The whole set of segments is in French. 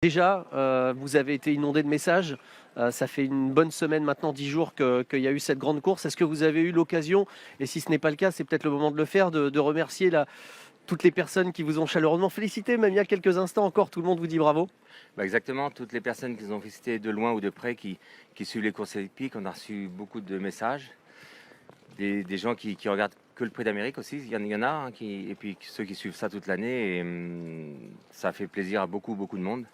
Déjà, vous avez été inondé de messages. Ça fait une bonne semaine maintenant, 10 jours qu'il y a eu cette grande course. Est-ce que vous avez eu l'occasion, et si ce n'est pas le cas, c'est peut-être le moment de le faire, de remercier toutes les personnes qui vous ont chaleureusement félicité, même il y a quelques instants encore, tout le monde vous dit bravo. Exactement, toutes les personnes qui nous ont visité de loin ou de près, qui suivent les courses hippiques, on a reçu beaucoup de messages. Des gens qui regardent que le Prix d'Amérique aussi, il y en a, hein, et puis ceux qui suivent ça toute l'année. Et ça fait plaisir à beaucoup de monde.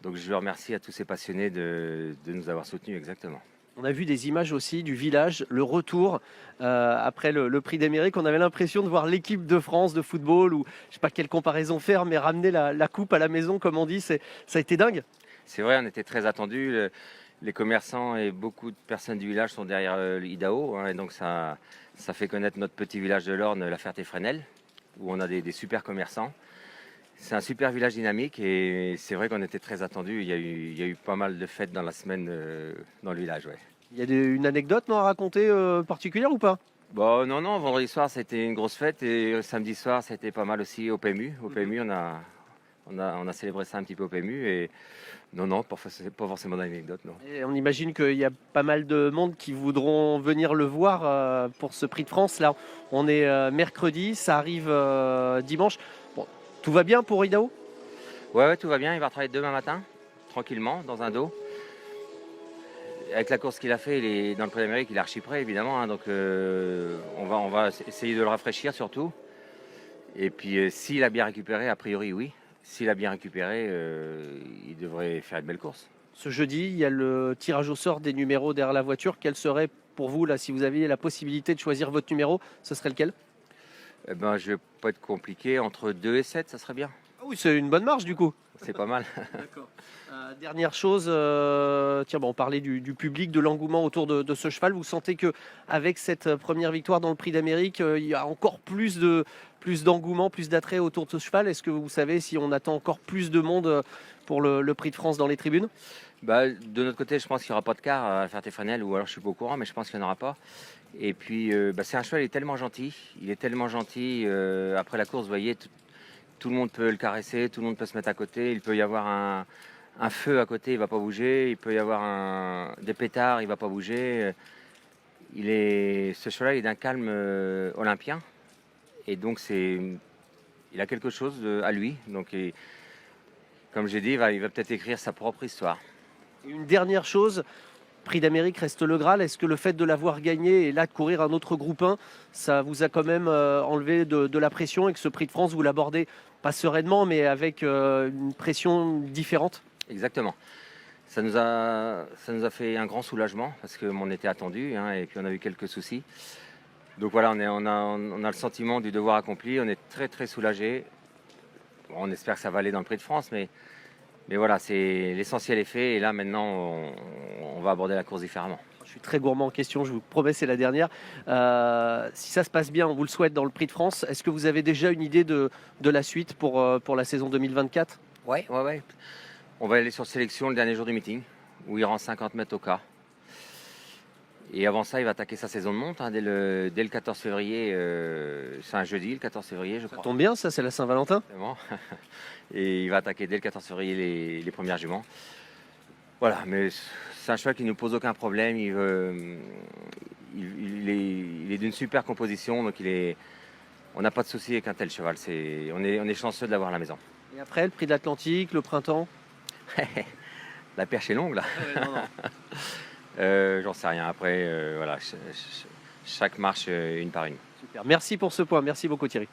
Donc je remercie à tous ces passionnés de nous avoir soutenus, exactement. On a vu des images aussi du village, le retour après le Prix d'Amérique. On avait l'impression de voir l'équipe de France de football, ou je ne sais pas quelle comparaison faire, mais ramener la coupe à la maison, comme on dit, ça a été dingue. C'est vrai, on était très attendus. Les commerçants et beaucoup de personnes du village sont derrière l'Idaho, hein, et donc ça fait connaître notre petit village de l'Orne, la Ferté-Fresnel, où on a des super commerçants. C'est un super village dynamique et c'est vrai qu'on était très attendus. Il y a eu pas mal de fêtes dans la semaine dans le village. Ouais. Il y a une anecdote à raconter particulière ou pas? Bon, non, vendredi soir c'était une grosse fête et samedi soir c'était pas mal aussi au PMU. Au PMU, on a célébré ça un petit peu au PMU et non, pas forcément d'anecdote, non. Et on imagine qu'il y a pas mal de monde qui voudront venir le voir pour ce Prix de France. Là, on est mercredi, ça arrive dimanche. Bon, tout va bien pour Idaho? Ouais, tout va bien. Il va travailler demain matin, tranquillement, dans un dos. Avec la course qu'il a fait, dans le Prix d'Amérique, il est archi prêt, évidemment. Hein, donc on va essayer de le rafraîchir surtout. Et puis s'il a bien récupéré, a priori oui. S'il a bien récupéré, il devrait faire une belle course. Ce jeudi, il y a le tirage au sort des numéros derrière la voiture. Quel serait pour vous, là, si vous aviez la possibilité de choisir votre numéro, ce serait lequel? Eh ben, je vais pas être compliqué. Entre 2 et 7, ça serait bien. Ah oui, c'est une bonne marge du coup. C'est pas mal. D'accord. Dernière chose, on parlait du public, de l'engouement autour de ce cheval. Vous sentez que avec cette première victoire dans le Prix d'Amérique, il y a encore plus d'engouement, plus d'attrait autour de ce cheval? Est-ce que vous savez si on attend encore plus de monde pour le Prix de France dans les tribunes? Bah, de notre côté, je pense qu'il n'y aura pas de car à Ferté-Fresnel, ou alors je suis pas au courant, mais je pense qu'il n'y en aura pas. Et puis, c'est un cheval, il est tellement gentil. Il est tellement gentil. Après la course, vous voyez, tout le monde peut le caresser, tout le monde peut se mettre à côté. Il peut y avoir un feu à côté, il va pas bouger. Il peut y avoir des pétards, il va pas bouger. Ce cheval est d'un calme olympien. Et donc, il a quelque chose à lui. Donc, comme j'ai dit, il va peut-être écrire sa propre histoire. Une dernière chose, Prix d'Amérique reste le Graal. Est-ce que le fait de l'avoir gagné et là de courir un autre groupe 1, ça vous a quand même enlevé de la pression, et que ce Prix de France, vous l'abordez pas sereinement, mais avec une pression différente? Exactement. Ça nous a fait un grand soulagement parce qu'on était attendu, hein, et puis on a eu quelques soucis. Donc voilà, on a le sentiment du devoir accompli. On est très soulagé. On espère que ça va aller dans le Prix de France, mais voilà, l'essentiel est fait. Et là maintenant, on va aborder la course différemment. Je suis très gourmand en question, je vous promets, c'est la dernière. Si ça se passe bien, on vous le souhaite dans le Prix de France. Est-ce que vous avez déjà une idée de la suite pour la saison 2024? Ouais. On va aller sur sélection le dernier jour du meeting, où il rend 50 mètres au quart. Et avant ça, il va attaquer sa saison de monte, hein, dès le 14 février. C'est un jeudi, le 14 février, je crois. Ça tombe bien, ça, c'est la Saint-Valentin. Exactement. Et il va attaquer dès le 14 février les premières juments. Voilà, mais c'est un cheval qui ne nous pose aucun problème. Il est d'une super composition, donc on n'a pas de souci avec un tel cheval. On est chanceux de l'avoir à la maison. Et après, le Prix de l'Atlantique, le printemps? La perche est longue, là. Non. J'en sais rien. Après, voilà, chaque marche une par une. Super. Merci pour ce point. Merci beaucoup, Thierry.